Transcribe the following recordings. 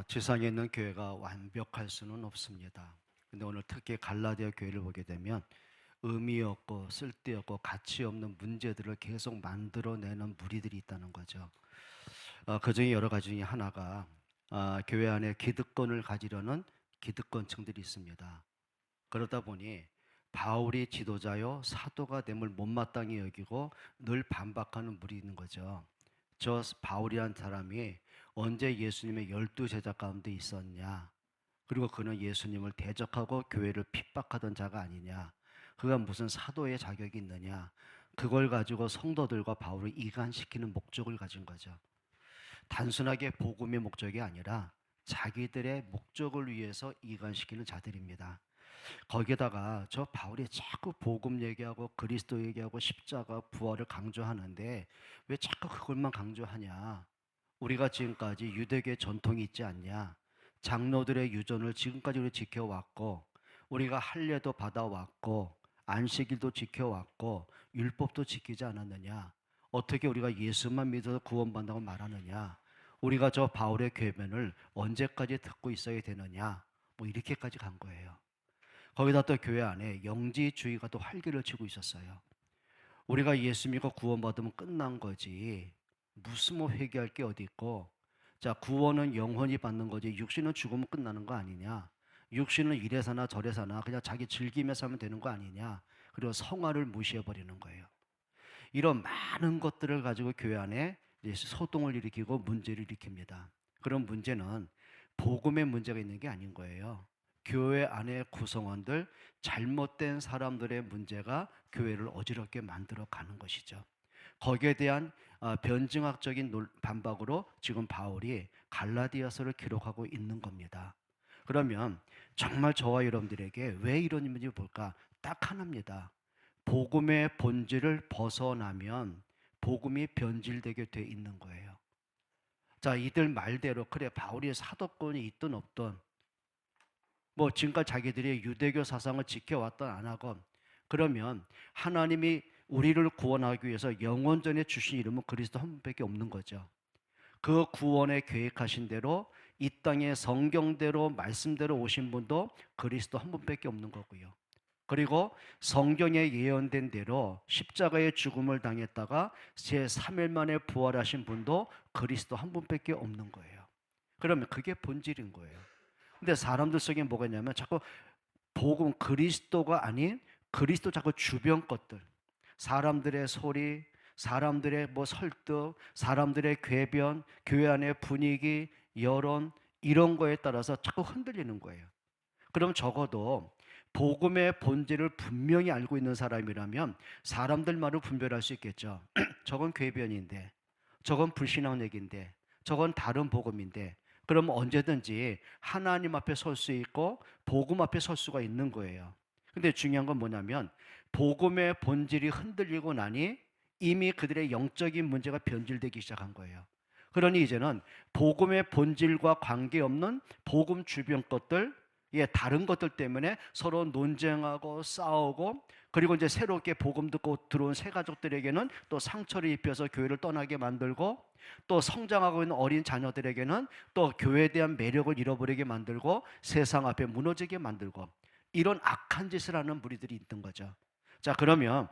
지상에 있는 교회가 완벽할 수는 없습니다. 근데 오늘 특히 갈라디아 교회를 보게 되면 의미 없고 쓸데없고 가치 없는 문제들을 계속 만들어내는 무리들이 있다는 거죠. 그 중에 여러 가지 중에 하나가 교회 안에 기득권을 가지려는 기득권층들이 있습니다. 그러다 보니 바울이 지도자요 사도가 됨을 못마땅히 여기고 늘 반박하는 무리 있는 거죠. 저 바울이란 사람이 언제 예수님의 12제자 가운데 있었냐? 그리고 그는 예수님을 대적하고 교회를 핍박하던 자가 아니냐? 그가 무슨 사도의 자격이 있느냐? 그걸 가지고 성도들과 바울을 이간시키는 목적을 가진 거죠. 단순하게 복음의 목적이 아니라 자기들의 목적을 위해서 이간시키는 자들입니다. 거기에다가 저 바울이 자꾸 복음 얘기하고 그리스도 얘기하고 십자가 부활을 강조하는데 왜 자꾸 그것만 강조하냐? 우리가 지금까지 유대교의 전통이 있지 않냐? 장로들의 유전을 지금까지 우리 지켜왔고 우리가 할례도 받아왔고 안식일도 지켜왔고 율법도 지키지 않았느냐? 어떻게 우리가 예수만 믿어서 구원받는다고 말하느냐? 우리가 저 바울의 궤변을 언제까지 듣고 있어야 되느냐? 뭐 이렇게까지 간 거예요. 거기다 또 교회 안에 영지주의가 또 활기를 치고 있었어요. 우리가 예수 믿고 구원받으면 끝난 거지. 무슨 뭐 회개할 게 어디 있고. 자, 구원은 영원히 받는 거지. 육신은 죽으면 끝나는 거 아니냐. 육신은 이래 사나 저래 사나 그냥 자기 즐기며 살면 되는 거 아니냐. 그리고 성화를 무시해버리는 거예요. 이런 많은 것들을 가지고 교회 안에 소동을 일으키고 문제를 일으킵니다. 그런 문제는 복음의 문제가 있는 게 아닌 거예요. 교회 안의 구성원들, 잘못된 사람들의 문제가 교회를 어지럽게 만들어 가는 것이죠. 거기에 대한 변증학적인 반박으로 지금 바울이 갈라디아서를 기록하고 있는 겁니다. 그러면 정말 저와 여러분들에게 왜 이런 문제를 볼까? 딱 하나입니다. 복음의 본질을 벗어나면 복음이 변질되게 돼 있는 거예요. 자, 이들 말대로 그래 바울이 사도권이 있든 없든 뭐 지금까지 자기들이 유대교 사상을 지켜왔던 안 하건 그러면 하나님이 우리를 구원하기 위해서 영원전에 주신 이름은 그리스도 한 분밖에 없는 거죠. 그 구원에 계획하신 대로 이 땅에 성경대로 말씀대로 오신 분도 그리스도 한 분밖에 없는 거고요. 그리고 성경에 예언된 대로 십자가의 죽음을 당했다가 제3일 만에 부활하신 분도 그리스도 한 분밖에 없는 거예요. 그러면 그게 본질인 거예요. 근데 사람들 속에 뭐가 있냐면 자꾸 복음 그리스도가 아닌 그리스도 자꾸 주변 것들, 사람들의 소리, 사람들의 뭐 설득, 사람들의 궤변, 교회 안의 분위기, 여론 이런 거에 따라서 자꾸 흔들리는 거예요. 그럼 적어도 복음의 본질을 분명히 알고 있는 사람이라면 사람들 말을 분별할 수 있겠죠. 저건 궤변인데, 저건 불신앙 얘기인데, 저건 다른 복음인데, 그럼 언제든지 하나님 앞에 설 수 있고 복음 앞에 설 수가 있는 거예요. 근데 중요한 건 뭐냐면 복음의 본질이 흔들리고 나니 이미 그들의 영적인 문제가 변질되기 시작한 거예요. 그러니 이제는 복음의 본질과 관계없는 복음 주변 것들, 다른 것들 때문에 서로 논쟁하고 싸우고 그리고 이제 새롭게 복음 듣고 들어온 새 가족들에게는 또 상처를 입혀서 교회를 떠나게 만들고 또 성장하고 있는 어린 자녀들에게는 또 교회에 대한 매력을 잃어버리게 만들고 세상 앞에 무너지게 만들고 이런 악한 짓을 하는 무리들이 있던 거죠. 자, 그러면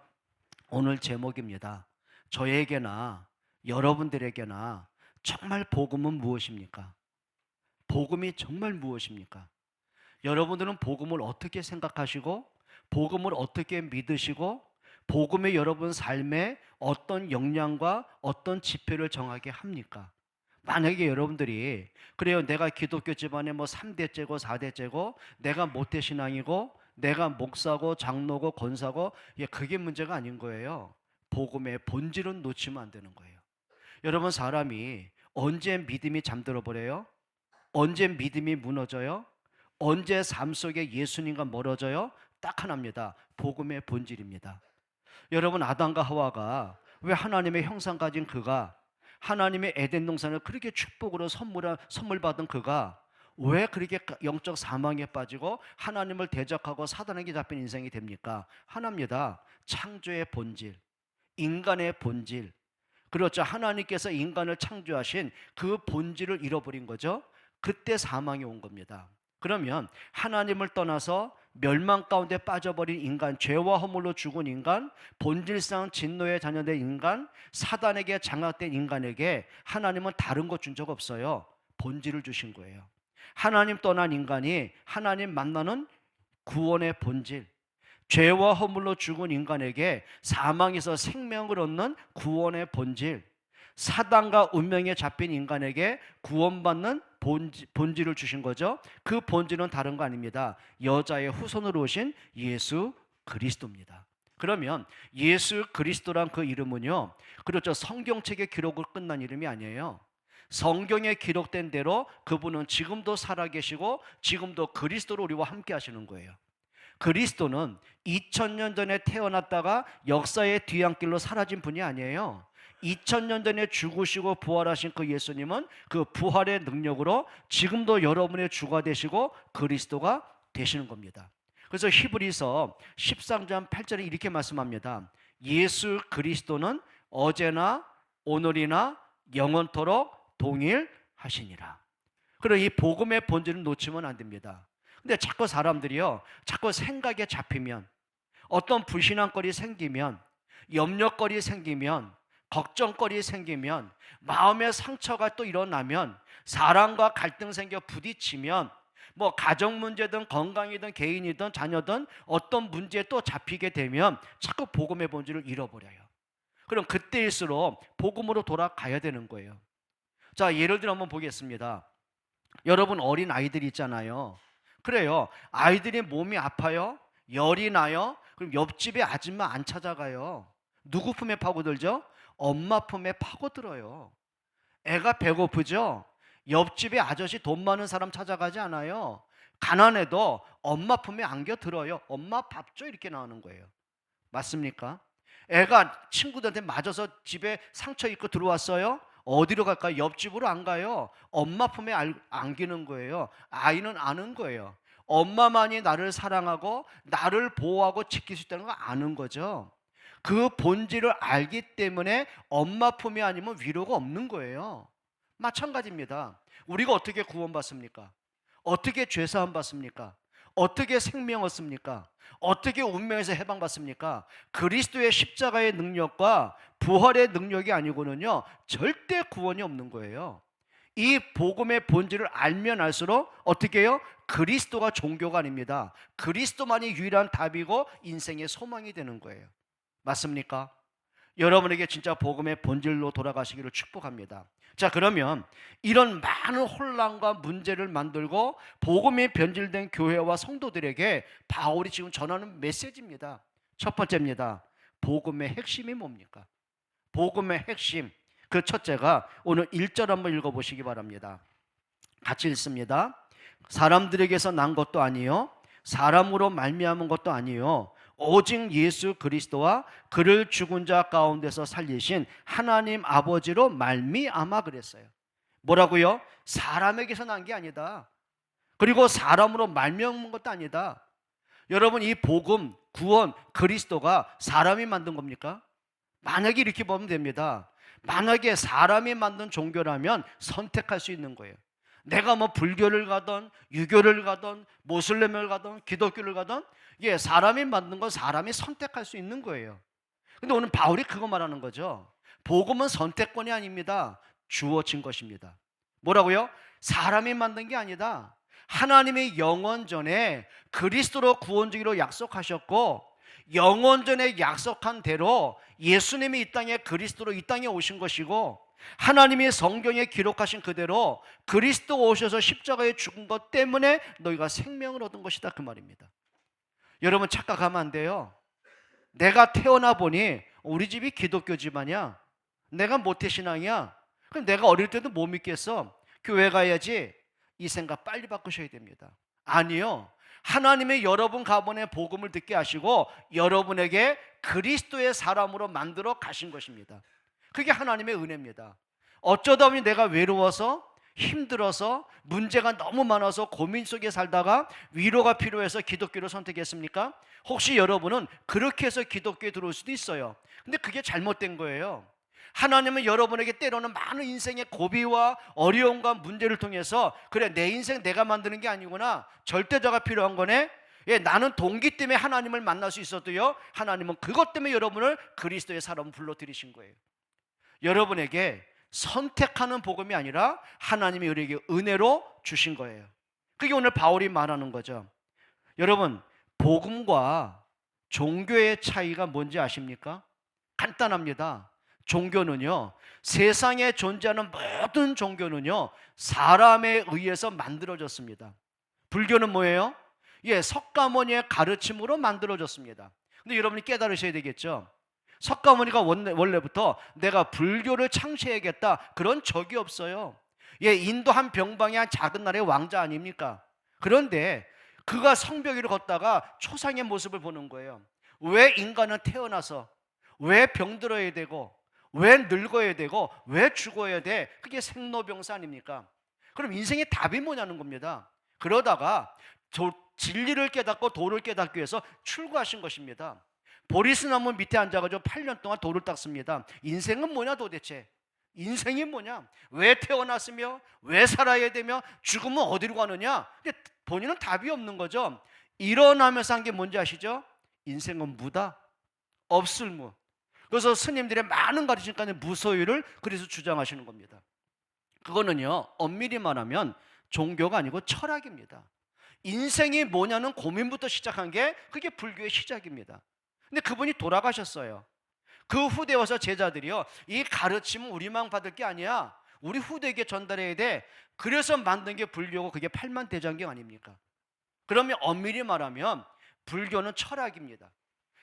오늘 제목입니다. 저에게나 여러분들에게나 정말 복음은 무엇입니까? 복음이 정말 무엇입니까? 여러분들은 복음을 어떻게 생각하시고 복음을 어떻게 믿으시고 복음이 여러분 삶에 어떤 역량과 어떤 지표를 정하게 합니까? 만약에 여러분들이 그래요, 내가 기독교 집안에 뭐 3대째고 4대째고 내가 모태신앙이고 내가 목사고 장로고 권사고 그게 문제가 아닌 거예요. 복음의 본질은 놓치면 안 되는 거예요. 여러분, 사람이 언제 믿음이 잠들어 버려요? 언제 믿음이 무너져요? 언제 삶 속에 예수님과 멀어져요? 딱 하나입니다. 복음의 본질입니다. 여러분, 아담과 하와가 왜 하나님의 형상 가진 그가 하나님의 에덴 동산을 그렇게 축복으로 선물 받은 그가 왜 그렇게 영적 사망에 빠지고 하나님을 대적하고 사단에게 잡힌 인생이 됩니까? 하나입니다. 창조의 본질, 인간의 본질. 그렇죠. 하나님께서 인간을 창조하신 그 본질을 잃어버린 거죠. 그때 사망이 온 겁니다. 그러면 하나님을 떠나서 멸망 가운데 빠져버린 인간, 죄와 허물로 죽은 인간, 본질상 진노의 자녀된 인간, 사단에게 장악된 인간에게 하나님은 다른 것 준 적 없어요. 본질을 주신 거예요. 하나님 떠난 인간이 하나님 만나는 구원의 본질, 죄와 허물로 죽은 인간에게 사망에서 생명을 얻는 구원의 본질, 사단과 운명에 잡힌 인간에게 구원받는 본질을 주신 거죠. 그 본질은 다른 거 아닙니다. 여자의 후손으로 오신 예수 그리스도입니다. 그러면 예수 그리스도란 그 이름은요, 그렇죠, 성경책의 기록으로 끝난 이름이 아니에요. 성경에 기록된 대로 그분은 지금도 살아계시고 지금도 그리스도로 우리와 함께 하시는 거예요. 그리스도는 2000년 전에 태어났다가 역사의 뒤안길로 사라진 분이 아니에요. 2000년 전에 죽으시고 부활하신 그 예수님은 그 부활의 능력으로 지금도 여러분의 주가 되시고 그리스도가 되시는 겁니다. 그래서 히브리서 13장 8절에 이렇게 말씀합니다. 예수 그리스도는 어제나 오늘이나 영원토록 동일하시니라. 그럼 이 복음의 본질을 놓치면 안 됩니다. 근데 자꾸 사람들이요, 자꾸 생각에 잡히면, 어떤 불신앙거리 생기면, 염려거리 생기면, 걱정거리 생기면, 마음의 상처가 또 일어나면, 사람과 갈등 생겨 부딪히면, 뭐 가정 문제든 건강이든 개인이든 자녀든 어떤 문제에 또 잡히게 되면 자꾸 복음의 본질을 잃어버려요. 그럼 그때일수록 복음으로 돌아가야 되는 거예요. 자, 예를 들어 한번 보겠습니다. 여러분 어린 아이들 있잖아요. 그래요. 아이들이 몸이 아파요. 열이 나요. 그럼 옆집에 아줌마 안 찾아가요. 누구 품에 파고들죠? 엄마 품에 파고들어요. 애가 배고프죠? 옆집에 아저씨 돈 많은 사람 찾아가지 않아요. 가난해도 엄마 품에 안겨들어요. 엄마 밥 줘, 이렇게 나오는 거예요. 맞습니까? 애가 친구들한테 맞아서 집에 상처 입고 들어왔어요. 어디로 갈까요? 옆집으로 안 가요. 엄마 품에 안기는 거예요. 아이는 아는 거예요. 엄마만이 나를 사랑하고 나를 보호하고 지킬 수 있다는 걸 아는 거죠. 그 본질을 알기 때문에 엄마 품이 아니면 위로가 없는 거예요. 마찬가지입니다. 우리가 어떻게 구원받습니까? 어떻게 죄사함 받습니까? 어떻게 생명 얻습니까? 어떻게 운명에서 해방받습니까? 그리스도의 십자가의 능력과 부활의 능력이 아니고는요, 절대 구원이 없는 거예요. 이 복음의 본질을 알면 알수록 어떻게 해요? 그리스도가 종교가 아닙니다. 그리스도만이 유일한 답이고 인생의 소망이 되는 거예요. 맞습니까? 여러분에게 진짜 복음의 본질로 돌아가시기를 축복합니다. 자, 그러면 이런 많은 혼란과 문제를 만들고 복음이 변질된 교회와 성도들에게 바울이 지금 전하는 메시지입니다. 첫 번째입니다. 복음의 핵심이 뭡니까? 복음의 핵심, 그 첫째가 오늘 1절 한번 읽어보시기 바랍니다. 같이 읽습니다. 사람들에게서 난 것도 아니요 사람으로 말미암은 것도 아니요 오직 예수 그리스도와 그를 죽은 자 가운데서 살리신 하나님 아버지로 말미암아 그랬어요. 뭐라고요? 사람에게서 난 게 아니다. 그리고 사람으로 말미암은 것도 아니다. 여러분, 이 복음, 구원, 그리스도가 사람이 만든 겁니까? 만약에 이렇게 보면 됩니다. 만약에 사람이 만든 종교라면 선택할 수 있는 거예요. 내가 뭐 불교를 가든 유교를 가든 모슬렘을 가든 기독교를 가든 예, 사람이 만든 건 사람이 선택할 수 있는 거예요. 근데 오늘 바울이 그거 말하는 거죠. 복음은 선택권이 아닙니다. 주어진 것입니다. 뭐라고요? 사람이 만든 게 아니다. 하나님의 영원전에 그리스도로 구원주기로 약속하셨고 영원전에 약속한 대로 예수님이 이 땅에 그리스도로 이 땅에 오신 것이고 하나님이 성경에 기록하신 그대로 그리스도 오셔서 십자가에 죽은 것 때문에 너희가 생명을 얻은 것이다, 그 말입니다. 여러분 착각하면 안 돼요. 내가 태어나 보니 우리 집이 기독교 집안이야. 내가 모태신앙이야. 그럼 내가 어릴 때도 못 믿겠어. 교회 가야지. 이 생각 빨리 바꾸셔야 됩니다. 아니요. 하나님의 여러분 가문의 복음을 듣게 하시고 여러분에게 그리스도의 사람으로 만들어 가신 것입니다. 그게 하나님의 은혜입니다. 어쩌다 보니 내가 외로워서 힘들어서 문제가 너무 많아서 고민 속에 살다가 위로가 필요해서 기독교를 선택했습니까? 혹시 여러분은 그렇게 해서 기독교에 들어올 수도 있어요. 근데 그게 잘못된 거예요. 하나님은 여러분에게 때로는 많은 인생의 고비와 어려움과 문제를 통해서 그래 내 인생 내가 만드는 게 아니구나, 절대자가 필요한 거네. 예, 나는 동기 때문에 하나님을 만날 수 있어도요, 하나님은 그것 때문에 여러분을 그리스도의 사람으로 불러들이신 거예요. 여러분에게 선택하는 복음이 아니라 하나님이 우리에게 은혜로 주신 거예요. 그게 오늘 바울이 말하는 거죠. 여러분, 복음과 종교의 차이가 뭔지 아십니까? 간단합니다. 종교는요, 세상에 존재하는 모든 종교는요, 사람에 의해서 만들어졌습니다. 불교는 뭐예요? 예, 석가모니의 가르침으로 만들어졌습니다. 근데 여러분이 깨달으셔야 되겠죠. 석가모니가 원래부터 내가 불교를 창시해야겠다 그런 적이 없어요. 예, 인도 한 병방의 한 작은 나라의 왕자 아닙니까? 그런데 그가 성벽 위를 걷다가 초상의 모습을 보는 거예요. 왜 인간은 태어나서 왜 병들어야 되고 왜 늙어야 되고 왜 죽어야 돼? 그게 생로병사 아닙니까? 그럼 인생의 답이 뭐냐는 겁니다. 그러다가 진리를 깨닫고 도를 깨닫기 위해서 출구하신 것입니다. 보리스 나무 밑에 앉아가지고 8년 동안 돌을 닦습니다. 인생은 뭐냐 도대체? 인생이 뭐냐? 왜 태어났으며 왜 살아야 되며 죽으면 어디로 가느냐? 근데 본인은 답이 없는 거죠. 일어나면서 한 게 뭔지 아시죠? 인생은 무다, 없을무. 그래서 스님들의 많은 가르침까지 무소유를 그래서 주장하시는 겁니다. 그거는요, 엄밀히 말하면 종교가 아니고 철학입니다. 인생이 뭐냐는 고민부터 시작한 게 그게 불교의 시작입니다. 근데 그분이 돌아가셨어요. 그 후대에 와서 제자들이요, 이 가르침은 우리만 받을 게 아니야, 우리 후대에게 전달해야 돼. 그래서 만든 게 불교고 그게 팔만대장경 아닙니까? 그러면 엄밀히 말하면 불교는 철학입니다.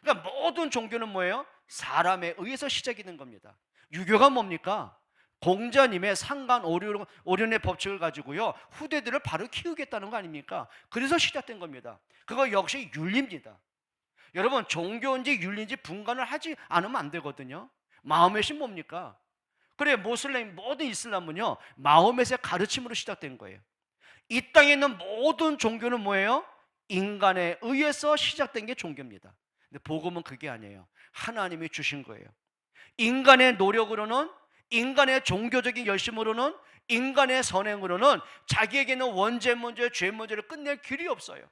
그러니까 모든 종교는 뭐예요? 사람에 의해서 시작이 된 겁니다. 유교가 뭡니까? 공자님의 상간오륜의 법칙을 가지고요, 후대들을 바로 키우겠다는 거 아닙니까? 그래서 시작된 겁니다. 그거 역시 윤리입니다. 여러분, 종교인지 윤리인지 분간을 하지 않으면 안 되거든요. 마호멧이 뭡니까? 그래, 모슬렘 모든 이슬람은요, 마호멧의 가르침으로 시작된 거예요. 이 땅에 있는 모든 종교는 뭐예요? 인간에 의해서 시작된 게 종교입니다. 근데 복음은 그게 아니에요. 하나님이 주신 거예요. 인간의 노력으로는, 인간의 종교적인 열심으로는, 인간의 선행으로는 자기에게는 원죄 문제, 죄 문제를 끝낼 길이 없어요.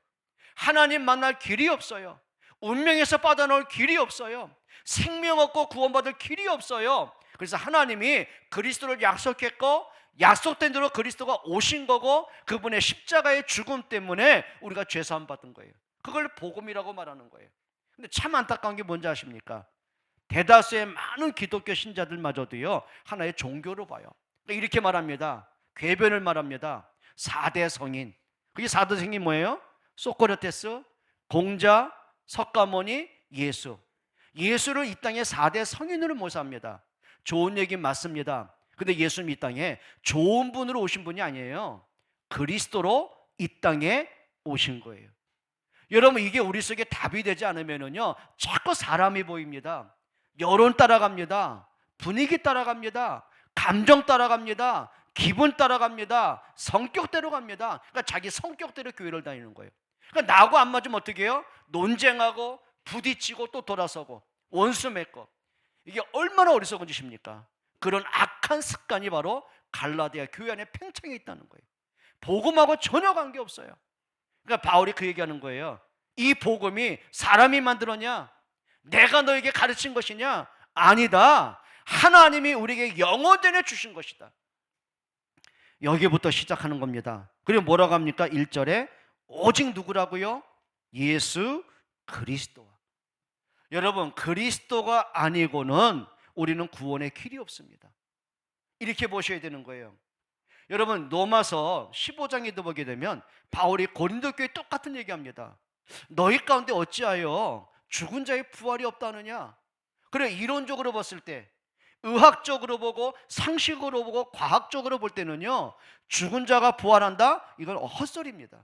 하나님 만날 길이 없어요. 운명에서 빠져나올 길이 없어요. 생명 얻고 구원받을 길이 없어요. 그래서 하나님이 그리스도를 약속했고 약속된 대로 그리스도가 오신 거고 그분의 십자가의 죽음 때문에 우리가 죄사함 받은 거예요. 그걸 복음이라고 말하는 거예요. 근데 참 안타까운 게 뭔지 아십니까? 대다수의 많은 기독교 신자들마저도요, 하나의 종교로 봐요. 그러니까 이렇게 말합니다. 궤변을 말합니다. 4대 성인. 그게 4대 성인이 뭐예요? 소크라테스, 공자, 석가모니, 예수. 예수를 이 땅에 4대 성인으로 모사합니다. 좋은 얘기 맞습니다. 근데 예수님 이 땅에 좋은 분으로 오신 분이 아니에요. 그리스도로 이 땅에 오신 거예요. 여러분, 이게 우리 속에 답이 되지 않으면요, 자꾸 사람이 보입니다. 여론 따라갑니다. 분위기 따라갑니다. 감정 따라갑니다. 기분 따라갑니다. 성격대로 갑니다. 그러니까 자기 성격대로 교회를 다니는 거예요. 그러니까 나하고 안 맞으면 어떻게 해요? 논쟁하고 부딪히고 또 돌아서고 원수 맺고. 이게 얼마나 어리석은 짓입니까? 그런 악한 습관이 바로 갈라디아 교회 안에 팽창해 있다는 거예요. 복음하고 전혀 관계없어요. 그러니까 바울이 그 얘기하는 거예요. 이 복음이 사람이 만들었냐? 내가 너에게 가르친 것이냐? 아니다. 하나님이 우리에게 영원전에 주신 것이다. 여기부터 시작하는 겁니다. 그리고 뭐라고 합니까? 1절에 오직 누구라고요? 예수 그리스도와. 여러분, 그리스도가 아니고는 우리는 구원의 길이 없습니다. 이렇게 보셔야 되는 거예요. 여러분, 로마서 15장에도 보게 되면 바울이 고린도 교회에 똑같은 얘기합니다. 너희 가운데 어찌하여 죽은 자의 부활이 없다느냐? 그래, 이론적으로 봤을 때, 의학적으로 보고 상식으로 보고 과학적으로 볼 때는요, 죽은 자가 부활한다? 이건 헛소리입니다.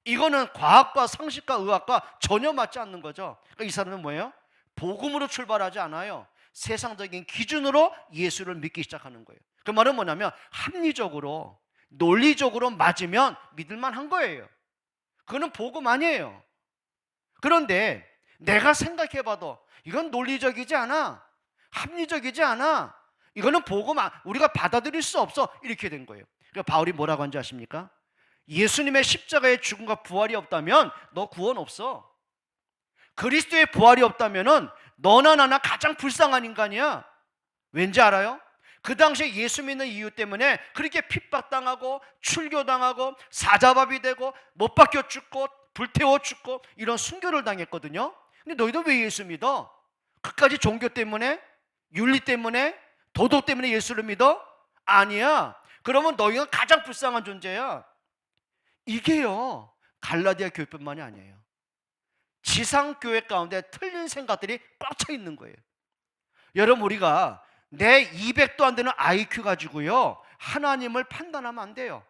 이거는 과학과 상식과 의학과 전혀 맞지 않는 거죠. 그러니까 이 사람은 뭐예요? 복음으로 출발하지 않아요. 세상적인 기준으로 예수를 믿기 시작하는 거예요. 그 말은 뭐냐면 합리적으로 논리적으로 맞으면 믿을만 한 거예요. 그거는 복음 아니에요. 그런데 내가 생각해봐도 이건 논리적이지 않아, 합리적이지 않아, 이거는 우리가 받아들일 수 없어. 이렇게 된 거예요. 그러니까 바울이 뭐라고 한지 아십니까? 예수님의 십자가의 죽음과 부활이 없다면 너 구원 없어. 그리스도의 부활이 없다면 너나 나나 가장 불쌍한 인간이야. 왠지 알아요? 그 당시에 예수 믿는 이유 때문에 그렇게 핍박당하고 출교당하고 사자밥이 되고 못 박혀 죽고 불태워 죽고 이런 순교를 당했거든요. 근데 너희도 왜 예수 믿어? 끝까지 종교 때문에? 윤리 때문에? 도덕 때문에 예수를 믿어? 아니야. 그러면 너희가 가장 불쌍한 존재야. 이게요, 갈라디아 교회뿐만이 아니에요. 지상교회 가운데 틀린 생각들이 꽉 차 있는 거예요. 여러분, 우리가 내 200도 안 되는 IQ 가지고요 하나님을 판단하면 안 돼요.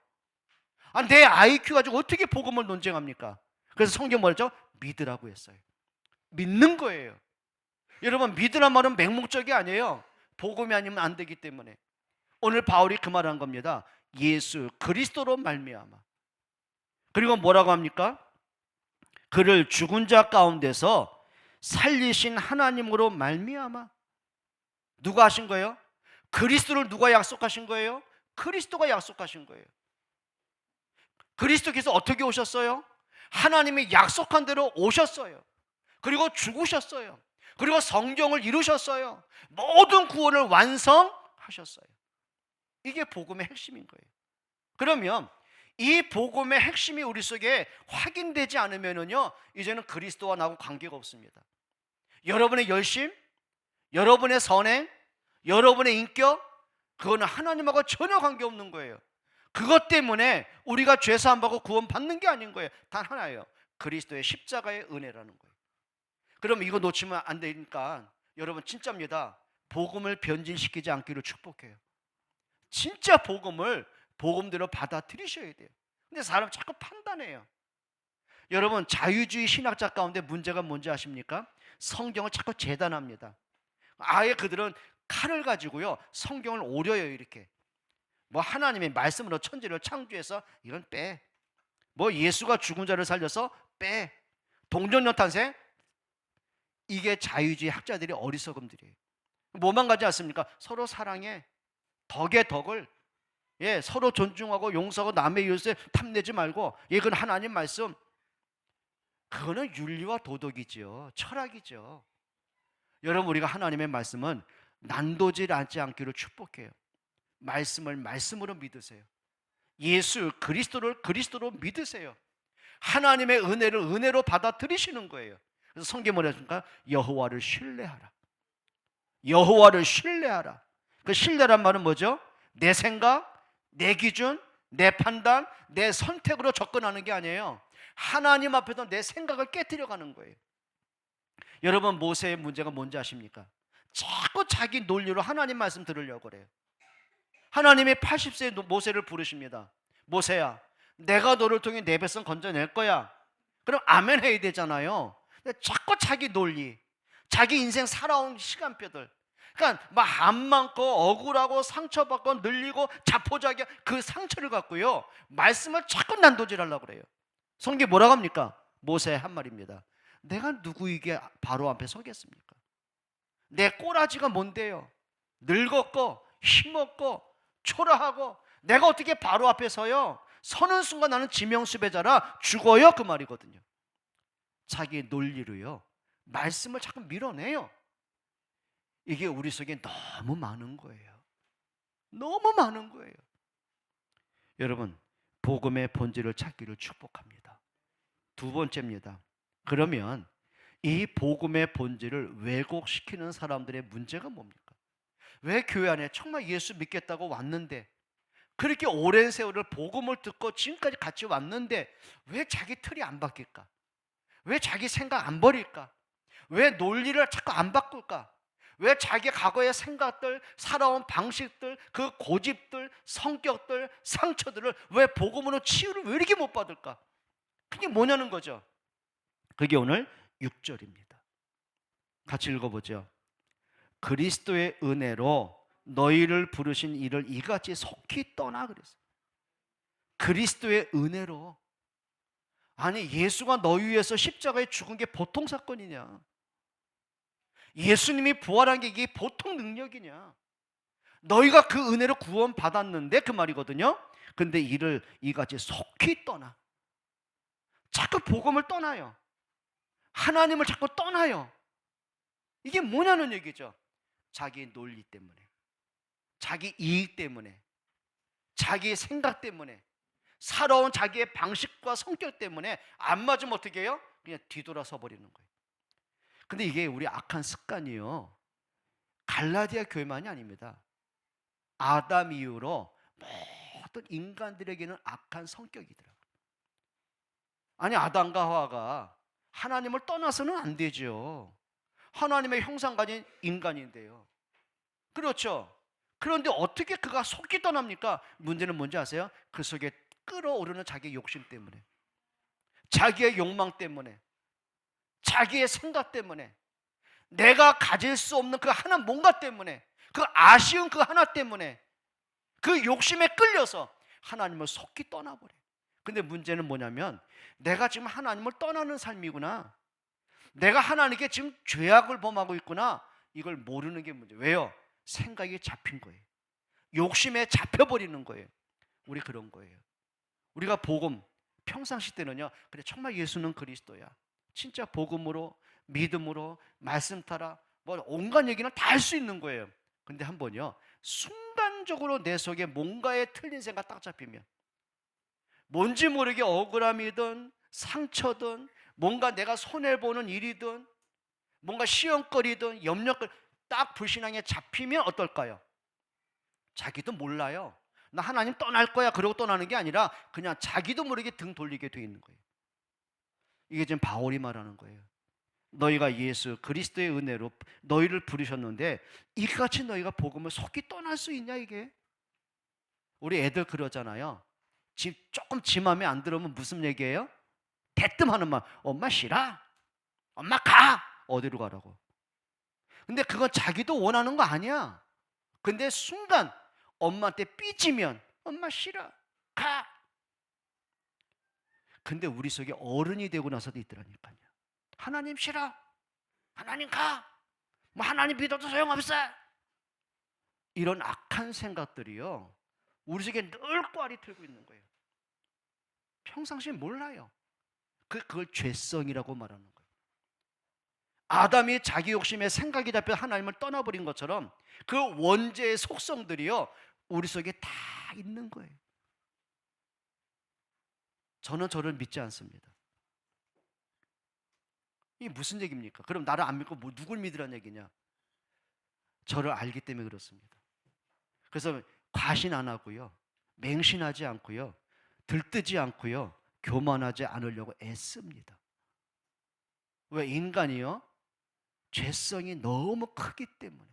내 IQ 가지고 어떻게 복음을 논쟁합니까? 그래서 성경 뭐랬죠? 믿으라고 했어요. 믿는 거예요. 여러분, 믿으란 말은 맹목적이 아니에요. 복음이 아니면 안 되기 때문에. 오늘 바울이 그 말을 한 겁니다. 예수 그리스도로 말미암아. 그리고 뭐라고 합니까? 그를 죽은 자 가운데서 살리신 하나님으로 말미암아. 누가 하신 거예요? 그리스도를 누가 약속하신 거예요? 그리스도가 약속하신 거예요. 그리스도께서 어떻게 오셨어요? 하나님이 약속한 대로 오셨어요. 그리고 죽으셨어요. 그리고 성경을 이루셨어요. 모든 구원을 완성하셨어요. 이게 복음의 핵심인 거예요. 그러면 이 복음의 핵심이 우리 속에 확인되지 않으면요 이제는 그리스도와 나하고 관계가 없습니다. 여러분의 열심, 여러분의 선행, 여러분의 인격, 그거는 하나님하고 전혀 관계없는 거예요. 그것 때문에 우리가 죄 사함 받고 구원 받는 게 아닌 거예요. 단 하나예요. 그리스도의 십자가의 은혜라는 거예요. 그럼 이거 놓치면 안 되니까 여러분 진짜입니다. 복음을 변질시키지 않기를 축복해요. 진짜 복음을 복음대로 받아들이셔야 돼요. 근데 사람 자꾸 판단해요. 여러분, 자유주의 신학자 가운데 문제가 뭔지 아십니까? 성경을 자꾸 재단합니다. 아예 그들은 칼을 가지고요 성경을 오려요. 이렇게 뭐 하나님의 말씀으로 천지를 창조해서 이건 빼, 뭐 예수가 죽은 자를 살려서 빼, 동정녀 탄생. 이게 자유주의 학자들의 어리석음들이에요. 뭐만 가지 않습니까? 서로 사랑해, 덕의 덕을, 서로 존중하고 용서하고 남의 이웃을 탐내지 말고, 그건 하나님 말씀. 그거는 윤리와 도덕이죠. 철학이죠. 여러분, 우리가 하나님의 말씀은 난도질 않지 않기를 축복해요. 말씀을 말씀으로 믿으세요. 예수 그리스도를 그리스도로 믿으세요. 하나님의 은혜를 은혜로 받아들이시는 거예요. 그래서 성경에 뭐라 했습니까? 여호와를 신뢰하라. 여호와를 신뢰하라. 그 신뢰란 말은 뭐죠? 내 생각, 내 기준, 내 판단, 내 선택으로 접근하는 게 아니에요. 하나님 앞에서 내 생각을 깨트려가는 거예요. 여러분, 모세의 문제가 뭔지 아십니까? 자꾸 자기 논리로 하나님 말씀 들으려고 그래요. 하나님이 80세의 모세를 부르십니다. 모세야, 내가 너를 통해 내 백성 건져낼 거야. 그럼 아멘 해야 되잖아요. 근데 자꾸 자기 논리, 자기 인생 살아온 시간표들, 그러니까 막 안 많고 억울하고 상처받고 늘리고 자포자기 그 상처를 갖고요 말씀을 자꾸 난도질하려고 그래요. 성경이 뭐라고 합니까? 모세 한 말입니다. 내가 누구에게 바로 앞에 서겠습니까? 내 꼬라지가 뭔데요? 늙었고 힘없고 초라하고 내가 어떻게 바로 앞에 서요? 서는 순간 나는 지명수배자라 죽어요, 그 말이거든요. 자기의 논리로요 말씀을 자꾸 밀어내요. 이게 우리 속에 너무 많은 거예요. 너무 많은 거예요. 여러분, 복음의 본질을 찾기를 축복합니다. 두 번째입니다. 그러면 이 복음의 본질을 왜곡시키는 사람들의 문제가 뭡니까? 왜 교회 안에 정말 예수 믿겠다고 왔는데, 그렇게 오랜 세월을 복음을 듣고 지금까지 같이 왔는데 왜 자기 틀이 안 바뀔까? 왜 자기 생각 안 버릴까? 왜 논리를 자꾸 안 바꿀까? 왜 자기 과거의 생각들, 살아온 방식들, 그 고집들, 성격들, 상처들을 왜 복음으로 치유를 왜 이렇게 못 받을까? 그게 뭐냐는 거죠. 그게 오늘 6절입니다. 같이 읽어보죠. 그리스도의 은혜로 너희를 부르신 이를 이같이 속히 떠나 그랬어요. 그리스도의 은혜로. 아니, 예수가 너희 위해서 십자가에 죽은 게 보통 사건이냐? 예수님이 부활한 게 이게 보통 능력이냐? 너희가 그 은혜로 구원 받았는데 그 말이거든요. 근데 이를 이같이 속히 떠나. 자꾸 복음을 떠나요. 하나님을 자꾸 떠나요. 이게 뭐냐는 얘기죠. 자기 논리 때문에, 자기 이익 때문에, 자기의 생각 때문에, 살아온 자기의 방식과 성격 때문에 안 맞으면 어떻게 해요? 그냥 뒤돌아서 버리는 거예요. 근데 이게 우리 악한 습관이요, 갈라디아 교회만이 아닙니다. 아담 이후로 모든 인간들에게는 악한 성격이더라고요. 아니, 아담과 하와가 하나님을 떠나서는 안 되죠. 하나님의 형상가진 인간인데요. 그렇죠. 그런데 어떻게 그가 속이 떠납니까? 문제는 뭔지 아세요? 그 속에 끓어오르는 자기의 욕심 때문에, 자기의 욕망 때문에, 자기의 생각 때문에, 내가 가질 수 없는 그 하나 뭔가 때문에, 그 아쉬운 그 하나 때문에, 그 욕심에 끌려서 하나님을 속히 떠나버려요. 근데 문제는 뭐냐면, 내가 지금 하나님을 떠나는 삶이구나, 내가 하나님께 지금 죄악을 범하고 있구나, 이걸 모르는 게 문제예요. 왜요? 생각이 잡힌 거예요. 욕심에 잡혀버리는 거예요. 우리 그런 거예요. 우리가 복음, 평상시 때는요, 그래 정말 예수는 그리스도야, 진짜 복음으로, 믿음으로, 말씀 따라 뭐 온갖 얘기는 다 할 수 있는 거예요. 근데 한번요, 순간적으로 내 속에 뭔가에 틀린 생각 딱 잡히면, 뭔지 모르게 억울함이든 상처든 뭔가 내가 손해보는 일이든 뭔가 시험거리든 염려거리 딱 불신앙에 잡히면 어떨까요? 자기도 몰라요. 나 하나님 떠날 거야 그러고 떠나는 게 아니라 그냥 자기도 모르게 등 돌리게 돼 있는 거예요. 이게 지금 바울이 말하는 거예요. 너희가 예수 그리스도의 은혜로 너희를 부르셨는데 이같이 너희가 복음을 속히 떠날 수 있냐 이게? 우리 애들 그러잖아요. 조금 지 마음에 안 들으면 무슨 얘기예요? 대뜸 하는 말. 엄마 싫어. 엄마 가. 어디로 가라고. 근데 그건 자기도 원하는 거 아니야. 근데 순간 엄마한테 삐지면 엄마 싫어. 가. 근데 우리 속에 어른이 되고 나서도 있더라니까요. 하나님 싫어. 하나님 가. 뭐 하나님 믿어도 소용없어. 이런 악한 생각들이요, 우리 속에 늘 꽈리 틀고 있는 거예요. 평상시에 몰라요. 그걸 죄성이라고 말하는 거예요. 아담이 자기 욕심에 생각이 잡혀 하나님을 떠나버린 것처럼 그 원죄의 속성들이요, 우리 속에 다 있는 거예요. 저는 저를 믿지 않습니다. 이게 무슨 얘기입니까? 그럼 나를 안 믿고 뭐 누굴 믿으라는 얘기냐? 저를 알기 때문에 그렇습니다. 그래서 과신 안 하고요, 맹신하지 않고요, 들뜨지 않고요, 교만하지 않으려고 애씁니다. 왜? 인간이요, 죄성이 너무 크기 때문에.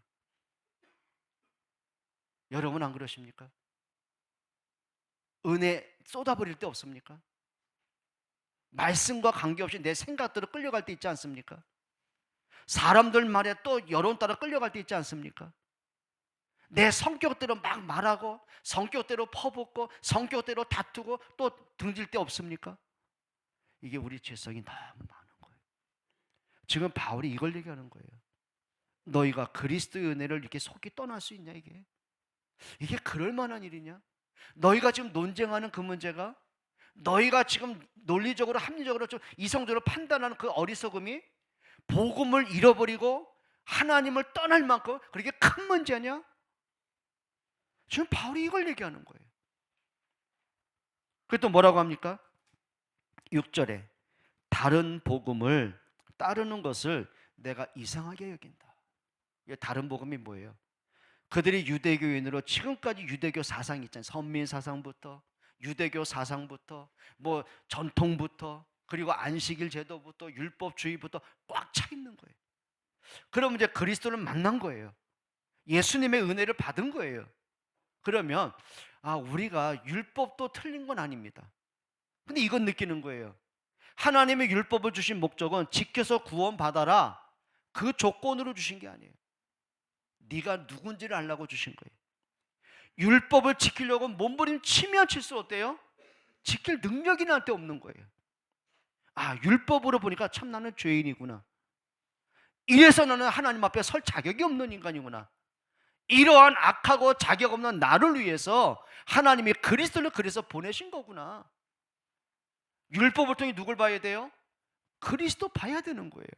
여러분 안 그러십니까? 은혜 쏟아버릴 때 없습니까? 말씀과 관계없이 내 생각대로 끌려갈 때 있지 않습니까? 사람들 말에 또 여론 따라 끌려갈 때 있지 않습니까? 내 성격대로 막 말하고 성격대로 퍼붓고 성격대로 다투고 또 등질 때 없습니까? 이게 우리 죄성이 너무 많은 거예요. 지금 바울이 이걸 얘기하는 거예요. 너희가 그리스도의 은혜를 이렇게 속이 떠날 수 있냐 이게 그럴 만한 일이냐? 너희가 지금 논쟁하는 그 문제가, 너희가 지금 논리적으로 합리적으로 좀 이성적으로 판단하는 그 어리석음이 복음을 잃어버리고 하나님을 떠날 만큼 그렇게 큰 문제냐? 지금 바울이 이걸 얘기하는 거예요. 그리고 또 뭐라고 합니까? 6절에 다른 복음을 따르는 것을 내가 이상하게 여긴다. 이게 다른 복음이 뭐예요? 그들이 유대교인으로 지금까지 유대교 사상이 있잖아요. 선민 사상부터 유대교 사상부터 뭐 전통부터 그리고 안식일 제도부터 율법주의부터 꽉 차 있는 거예요. 그러면 이제 그리스도를 만난 거예요. 예수님의 은혜를 받은 거예요. 그러면 우리가 율법도 틀린 건 아닙니다. 근데 이건 느끼는 거예요. 하나님의 율법을 주신 목적은 지켜서 구원받아라, 그 조건으로 주신 게 아니에요. 네가 누군지를 알라고 주신 거예요. 율법을 지키려고 몸부림치면 칠수록 어때요? 지킬 능력이 나한테 없는 거예요. 율법으로 보니까 참 나는 죄인이구나. 이래서 나는 하나님 앞에 설 자격이 없는 인간이구나. 이러한 악하고 자격 없는 나를 위해서 하나님이 그리스도를 그래서 보내신 거구나. 율법을 통해 누굴 봐야 돼요? 그리스도 봐야 되는 거예요.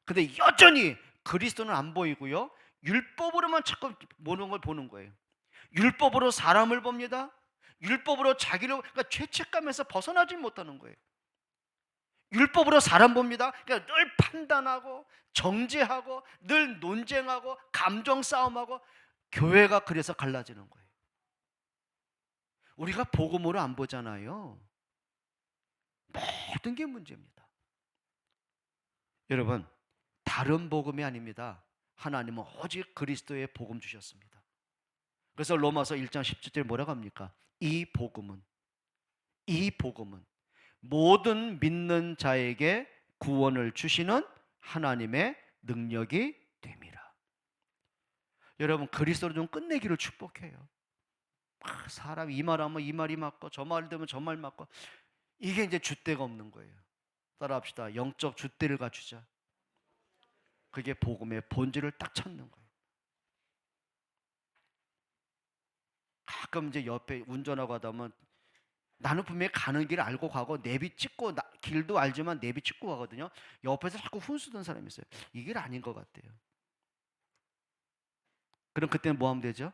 근데 여전히 그리스도는 안 보이고요, 율법으로만 자꾸 보는 걸 보는 거예요. 율법으로 사람을 봅니다. 율법으로 자기를, 그러니까 죄책감에서 벗어나지 못하는 거예요. 율법으로 사람 봅니다. 그러니까 늘 판단하고 정죄하고 늘 논쟁하고 감정 싸움하고, 교회가 그래서 갈라지는 거예요. 우리가 복음으로 안 보잖아요. 모든 게 문제입니다. 여러분, 다른 복음이 아닙니다. 하나님은 오직 그리스도의 복음 주셨습니다. 그래서 로마서 1장 17절에 뭐라고 합니까? 이 복음은 모든 믿는 자에게 구원을 주시는 하나님의 능력이 됨이라. 여러분, 그리스도로 좀 끝내기를 축복해요. 사람이 이 말하면 이 말이 맞고 저 말 되면 저 말 맞고, 이게 이제 줏대가 없는 거예요. 따라합시다. 영적 줏대를 갖추자. 그게 복음의 본질을 딱 찾는 거예요. 가끔 이제 옆에 운전하고 하다 보면 나는 분명히 가는 길을 알고 가고 내비 찍고, 길도 알지만 내비 찍고 가거든요. 옆에서 자꾸 훈수던 사람이 있어요. 이 길 아닌 것 같대요. 그럼 그때는 뭐 하면 되죠?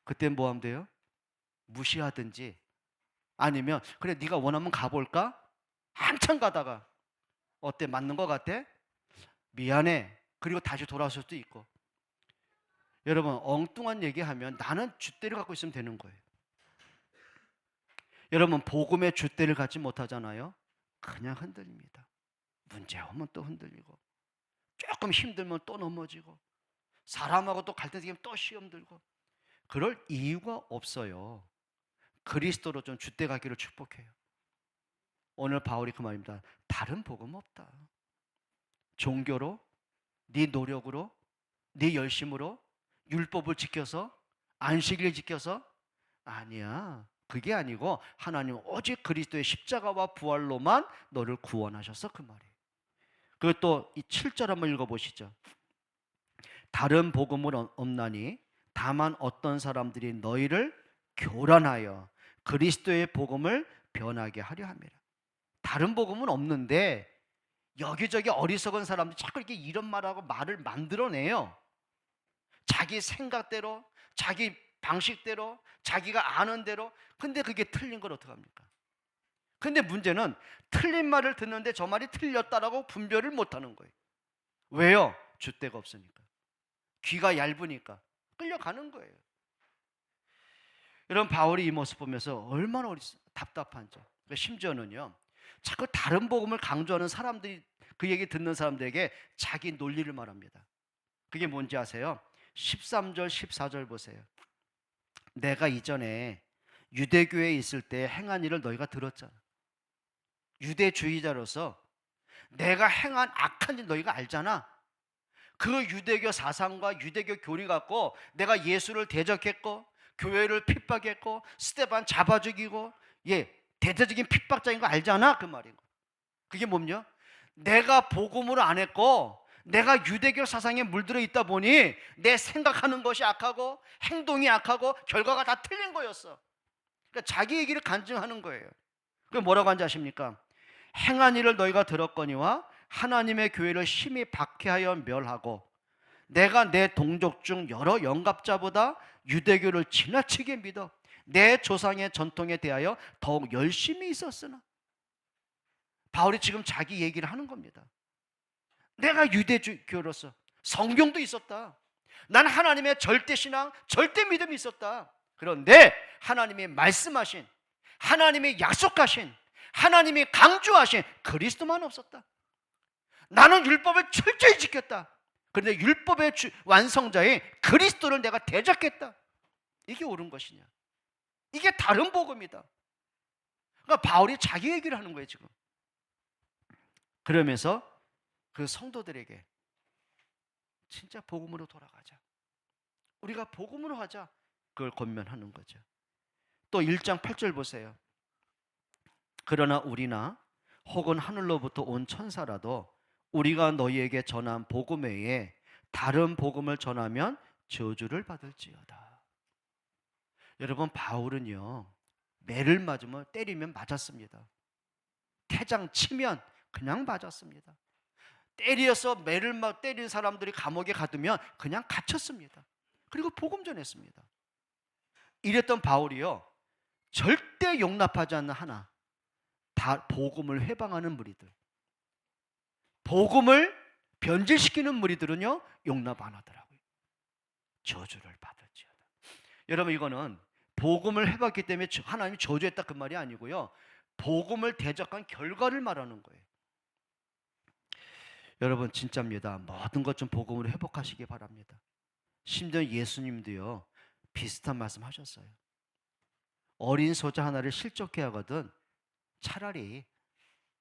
그때는 뭐 하면 돼요? 무시하든지, 아니면 그래 네가 원하면 가볼까? 한참 가다가 어때, 맞는 것 같아? 미안해. 그리고 다시 돌아올 수도 있고. 여러분, 엉뚱한 얘기하면 나는 줏대를 갖고 있으면 되는 거예요. 여러분, 복음의 줏대를 갖지 못하잖아요. 그냥 흔들립니다. 문제 오면 또 흔들리고, 조금 힘들면 또 넘어지고, 사람하고 또 갈등 생기면 또 시험 들고. 그럴 이유가 없어요. 그리스도로 좀 줏대 가기를 축복해요. 오늘 바울이 그 말입니다. 다른 복음 없다. 종교로, 네 노력으로, 네 열심으로, 율법을 지켜서, 안식일을 지켜서, 아니야. 그게 아니고 하나님 오직 그리스도의 십자가와 부활로만 너를 구원하셔서, 그 말이에요. 그리고 또 이 7절 한번 읽어보시죠. 다른 복음은 없나니 다만 어떤 사람들이 너희를 교란하여 그리스도의 복음을 변하게 하려 함이라. 다른 복음은 없는데 여기저기 어리석은 사람들이 자꾸 이렇게 이런 말하고 말을 만들어내요. 자기 생각대로, 자기 방식대로, 자기가 아는 대로. 근데 그게 틀린 걸 어떡합니까? 근데 문제는 틀린 말을 듣는데 저 말이 틀렸다라고 분별을 못하는 거예요. 왜요? 줏대가 없으니까. 귀가 얇으니까 끌려가는 거예요. 여러분, 바울이 이 모습 보면서 얼마나 답답한지. 심지어는요, 자꾸 다른 복음을 강조하는 사람들이, 그 얘기 듣는 사람들에게 자기 논리를 말합니다. 그게 뭔지 아세요? 13절 14절 보세요. 내가 이전에 유대교에 있을 때 행한 일을 너희가 들었잖아. 유대주의자로서 내가 행한 악한 일 너희가 알잖아. 그 유대교 사상과 유대교 교리 갖고 내가 예수를 대적했고, 교회를 핍박했고, 스데반 잡아 죽이고, 대대적인 핍박자인 거 알잖아. 그 말인 거. 그게 뭐냐? 내가 복음으로 안 했고 내가 유대교 사상에 물들어 있다 보니 내 생각하는 것이 악하고 행동이 악하고 결과가 다 틀린 거였어. 그러니까 자기 얘기를 간증하는 거예요. 그럼 뭐라고 하는지 아십니까? 행한 일을 너희가 들었거니와 하나님의 교회를 심히 박해하여 멸하고 내가 내 동족 중 여러 영갑자보다 유대교를 지나치게 믿어 내 조상의 전통에 대하여 더욱 열심히 있었으나. 바울이 지금 자기 얘기를 하는 겁니다. 내가 유대교로서 성경도 있었다. 난 하나님의 절대신앙, 절대 믿음이 있었다. 그런데 하나님이 말씀하신, 하나님이 약속하신, 하나님이 강조하신 그리스도만 없었다. 나는 율법을 철저히 지켰다. 그런데 율법의 완성자인 그리스도를 내가 대적했다. 이게 옳은 것이냐? 이게 다른 복음이다. 그러니까 바울이 자기 얘기를 하는 거예요 지금. 그러면서 그 성도들에게 진짜 복음으로 돌아가자, 우리가 복음으로 하자, 그걸 권면하는 거죠. 또 1장 8절 보세요. 그러나 우리나 혹은 하늘로부터 온 천사라도 우리가 너희에게 전한 복음 외에 다른 복음을 전하면 저주를 받을지어다. 여러분, 바울은요, 매를 맞으면 때리면 맞았습니다. 태장 치면 그냥 맞았습니다. 때려서 매를 때린 사람들이 감옥에 가두면 그냥 갇혔습니다. 그리고 복음 전했습니다. 이랬던 바울이요, 절대 용납하지 않는 하나, 다 복음을 회방하는 무리들, 복음을 변질시키는 무리들은요 용납 안 하더라고요. 저주를 받을지어다. 여러분, 이거는 복음을 해봤기 때문에 하나님이 저주했다 그 말이 아니고요, 복음을 대적한 결과를 말하는 거예요. 여러분, 진짜입니다. 모든 것 좀 복음으로 회복하시기 바랍니다. 심지어 예수님도요 비슷한 말씀 하셨어요. 어린 소자 하나를 실족해 하거든 차라리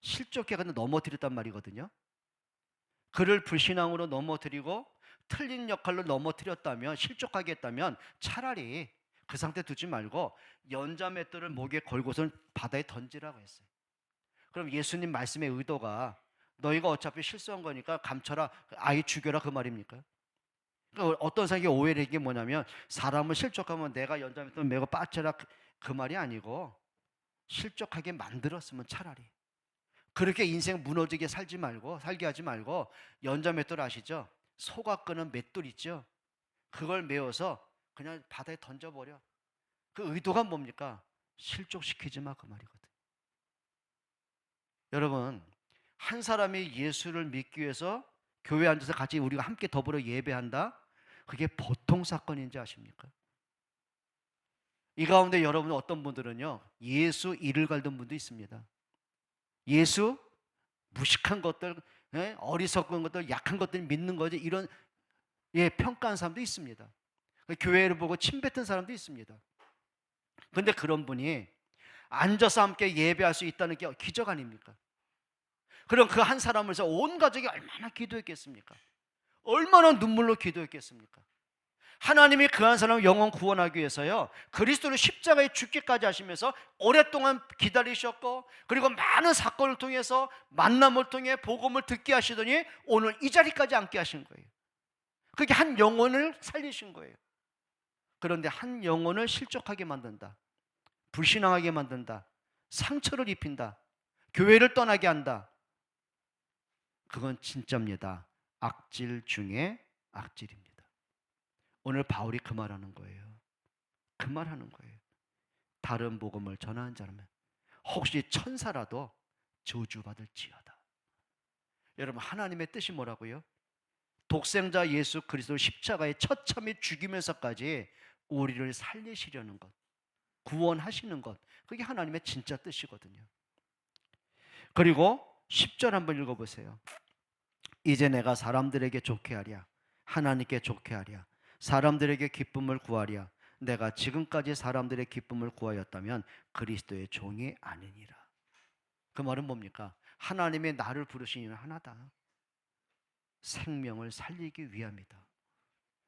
실족해 하거든 넘어뜨렸단 말이거든요. 그를 불신앙으로 넘어뜨리고 틀린 역할로 넘어뜨렸다면, 실족하게 했다면 차라리 그 상태 두지 말고 연자맷돌을 목에 걸고선 바다에 던지라고 했어요. 그럼 예수님 말씀의 의도가 너희가 어차피 실수한 거니까 감춰라, 아이 죽여라 그 말입니까? 그러니까 어떤 사람이 오해를 한 게 뭐냐면, 사람을 실족하면 내가 연자맷돌 메고 빠져라 그 말이 아니고, 실족하게 만들었으면 차라리 그렇게 인생 무너지게 살게 하지 말고 연자맷돌 아시죠? 소가 끄는 맷돌 있죠? 그걸 메워서 그냥 바다에 던져버려. 그 의도가 뭡니까? 실족시키지 마 그 말이거든. 여러분, 한 사람이 예수를 믿기 위해서 교회에 앉아서 같이 우리가 함께 더불어 예배한다? 그게 보통 사건인지 아십니까? 이 가운데 여러분 어떤 분들은요 예수 이를 갈던 분도 있습니다. 예수 무식한 것들, 어리석은 것들, 약한 것들 믿는 거지, 이런 평가한 사람도 있습니다. 교회를 보고 침뱉은 사람도 있습니다. 그런데 그런 분이 앉아서 함께 예배할 수 있다는 게 기적 아닙니까? 그럼 그 한 사람을 위해서 온 가족이 얼마나 기도했겠습니까? 얼마나 눈물로 기도했겠습니까? 하나님이 그 한 사람을 영원 구원하기 위해서요 그리스도를 십자가에 죽기까지 하시면서 오랫동안 기다리셨고, 그리고 많은 사건을 통해서 만남을 통해 복음을 듣게 하시더니 오늘 이 자리까지 앉게 하신 거예요. 그게 한 영혼을 살리신 거예요. 그런데 한 영혼을 실족하게 만든다, 불신앙하게 만든다, 상처를 입힌다, 교회를 떠나게 한다, 그건 진짜입니다. 악질 중에 악질입니다. 오늘 바울이 그 말하는 거예요. 그 말하는 거예요. 다른 복음을 전하는 자라면 혹시 천사라도 저주받을지어다. 여러분, 하나님의 뜻이 뭐라고요? 독생자 예수 그리스도 십자가에 처참히 죽이면서까지 우리를 살리시려는 것, 구원하시는 것, 그게 하나님의 진짜 뜻이거든요. 그리고 10절 한번 읽어보세요. 이제 내가 사람들에게 좋게 하랴, 하나님께 좋게 하랴, 사람들에게 기쁨을 구하랴. 내가 지금까지 사람들의 기쁨을 구하였다면 그리스도의 종이 아니니라. 그 말은 뭡니까? 하나님의 나를 부르신 이유는 하나다. 생명을 살리기 위함이다.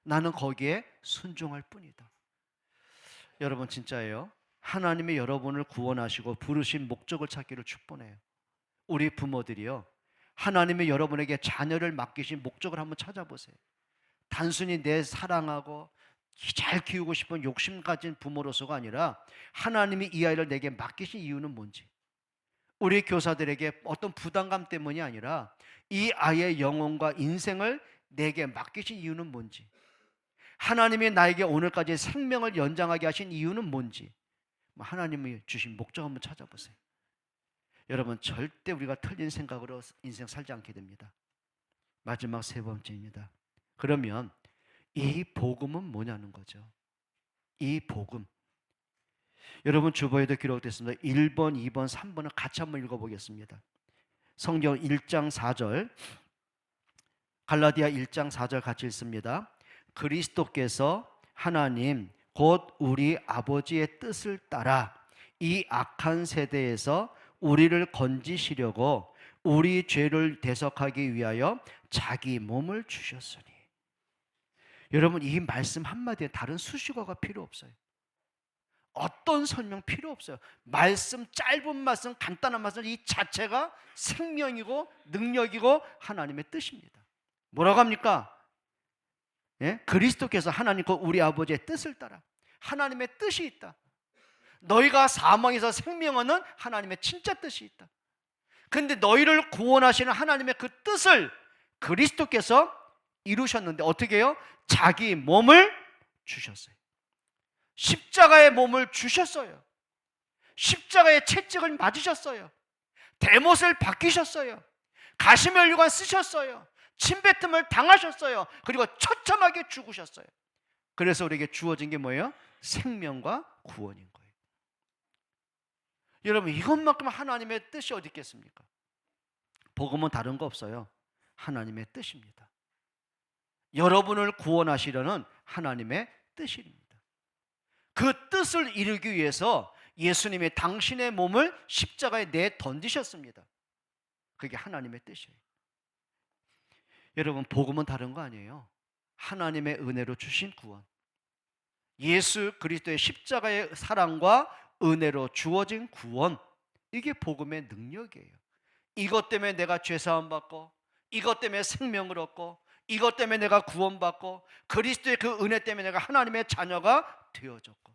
나는 거기에 순종할 뿐이다. 여러분, 진짜예요. 하나님이 여러분을 구원하시고 부르신 목적을 찾기를 축복해요. 우리 부모들이요 하나님이 여러분에게 자녀를 맡기신 목적을 한번 찾아보세요. 단순히 내 사랑하고 잘 키우고 싶은 욕심 가진 부모로서가 아니라 하나님이 이 아이를 내게 맡기신 이유는 뭔지, 우리 교사들에게 어떤 부담감 때문이 아니라 이 아이의 영혼과 인생을 내게 맡기신 이유는 뭔지, 하나님이 나에게 오늘까지 생명을 연장하게 하신 이유는 뭔지, 하나님이 주신 목적 한번 찾아보세요. 여러분, 절대 우리가 틀린 생각으로 인생 살지 않게 됩니다. 마지막 세 번째입니다. 그러면 이 복음은 뭐냐는 거죠. 이 복음, 여러분 주보에도 기록됐습니다. 1번, 2번, 3번을 같이 한번 읽어보겠습니다. 성경 1장 4절, 갈라디아 1장 4절 같이 읽습니다. 그리스도께서 하나님 곧 우리 아버지의 뜻을 따라 이 악한 세대에서 우리를 건지시려고 우리 죄를 대속하기 위하여 자기 몸을 주셨으니. 여러분, 이 말씀 한마디에 다른 수식어가 필요 없어요. 어떤 설명 필요 없어요. 말씀, 짧은 말씀, 간단한 말씀, 이 자체가 생명이고 능력이고 하나님의 뜻입니다. 뭐라고 합니까? 예? 그리스도께서 하나님 그 우리 아버지의 뜻을 따라 하나님의 뜻이 있다. 너희가 사망에서 생명 얻는 하나님의 진짜 뜻이 있다. 근데 너희를 구원하시는 하나님의 그 뜻을 그리스도께서 이루셨는데 어떻게 해요? 자기 몸을 주셨어요. 십자가의 몸을 주셨어요. 십자가의 채찍을 맞으셨어요. 대못을 박히셨어요. 가시면류관 쓰셨어요. 침뱉음을 당하셨어요. 그리고 처참하게 죽으셨어요. 그래서 우리에게 주어진 게 뭐예요? 생명과 구원인 거예요. 여러분, 이것만큼 하나님의 뜻이 어디 있겠습니까? 복음은 다른 거 없어요. 하나님의 뜻입니다. 여러분을 구원하시려는 하나님의 뜻입니다. 그 뜻을 이루기 위해서 예수님이 당신의 몸을 십자가에 내 던지셨습니다. 그게 하나님의 뜻이에요. 여러분, 복음은 다른 거 아니에요. 하나님의 은혜로 주신 구원, 예수 그리스도의 십자가의 사랑과 은혜로 주어진 구원, 이게 복음의 능력이에요. 이것 때문에 내가 죄사함 받고, 이것 때문에 생명을 얻고, 이것 때문에 내가 구원받고, 그리스도의 그 은혜 때문에 내가 하나님의 자녀가 되어졌고.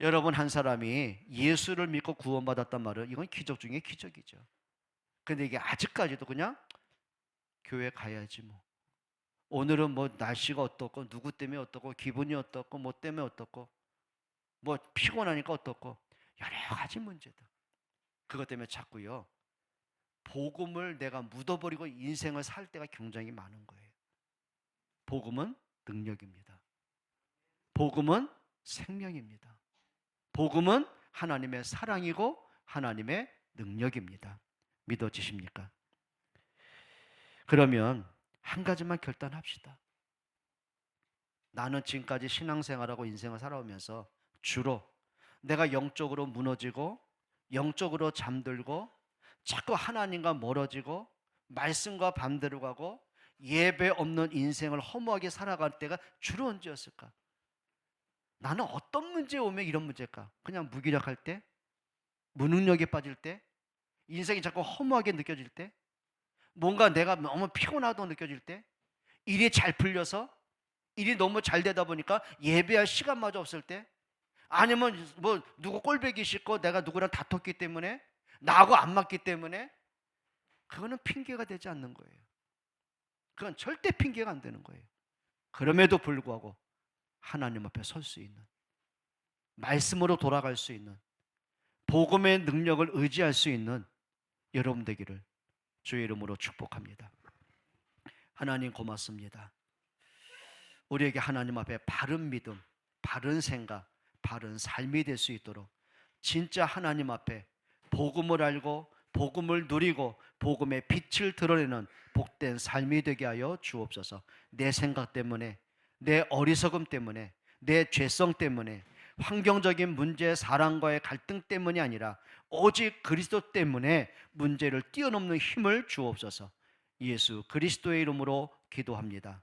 여러분, 한 사람이 예수를 믿고 구원받았단 말은 이건 기적 중에 기적이죠. 근데 이게 아직까지도 그냥 교회 가야지 뭐, 오늘은 뭐 날씨가 어떻고, 누구 때문에 어떻고, 기분이 어떻고, 뭐 때문에 어떻고, 뭐 피곤하니까 어떻고, 여러 가지 문제들. 그것 때문에 자꾸요, 복음을 내가 묻어버리고 인생을 살 때가 굉장히 많은 거예요. 복음은 능력입니다. 복음은 생명입니다. 복음은 하나님의 사랑이고 하나님의 능력입니다. 믿어지십니까? 그러면 한 가지만 결단합시다. 나는 지금까지 신앙생활하고 인생을 살아오면서 주로 내가 영적으로 무너지고 영적으로 잠들고 자꾸 하나님과 멀어지고 말씀과 반대로 가고 예배 없는 인생을 허무하게 살아갈 때가 주로 언제였을까? 나는 어떤 문제에 오면 이런 문제일까? 그냥 무기력할 때? 무능력에 빠질 때? 인생이 자꾸 허무하게 느껴질 때? 뭔가 내가 너무 피곤하다고 느껴질 때? 일이 잘 풀려서? 일이 너무 잘 되다 보니까 예배할 시간마저 없을 때? 아니면 뭐 누구 꼴보기 싫고 내가 누구랑 다퉜기 때문에? 나하고 안 맞기 때문에? 그거는 핑계가 되지 않는 거예요. 그건 절대 핑계가 안 되는 거예요. 그럼에도 불구하고 하나님 앞에 설 수 있는, 말씀으로 돌아갈 수 있는, 복음의 능력을 의지할 수 있는 여러분 되기를 주의 이름으로 축복합니다. 하나님 고맙습니다. 우리에게 하나님 앞에 바른 믿음, 바른 생각, 바른 삶이 될 수 있도록 진짜 하나님 앞에 복음을 알고 복음을 누리고 복음의 빛을 드러내는 복된 삶이 되게 하여 주옵소서. 내 생각 때문에, 내 어리석음 때문에, 내 죄성 때문에, 환경적인 문제, 사람과의 갈등 때문이 아니라 오직 그리스도 때문에 문제를 뛰어넘는 힘을 주옵소서. 예수 그리스도의 이름으로 기도합니다.